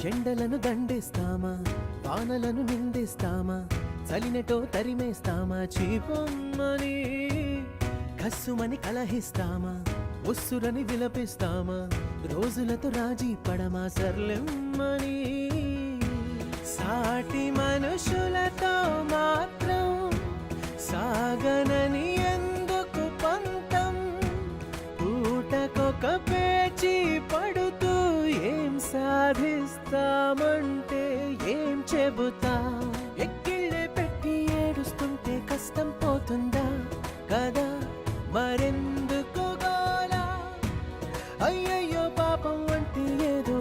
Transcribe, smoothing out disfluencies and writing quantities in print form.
ఎండలను దండేస్తామా, వానలను నిందిస్తామా, చలినటో తరిమేస్తామా, చీపొమ్మని కస్సుమని కలహిస్తామా, ఉస్సురని విలపిస్తామా, రోజులతో రాజీ పడమా, సర్లెమ్మని సాటి మనుషులతో మాత్రం సాగనని ఎందుకు పంతం, పూటకొక పేచి పడుతూ ఏం సాధిస్తామంటే ఏం చెబుతా, ఎక్కిళ్ళే పెట్టి ఏడుస్తుంటే కష్టం పోతుందా కదా, మరెందుకు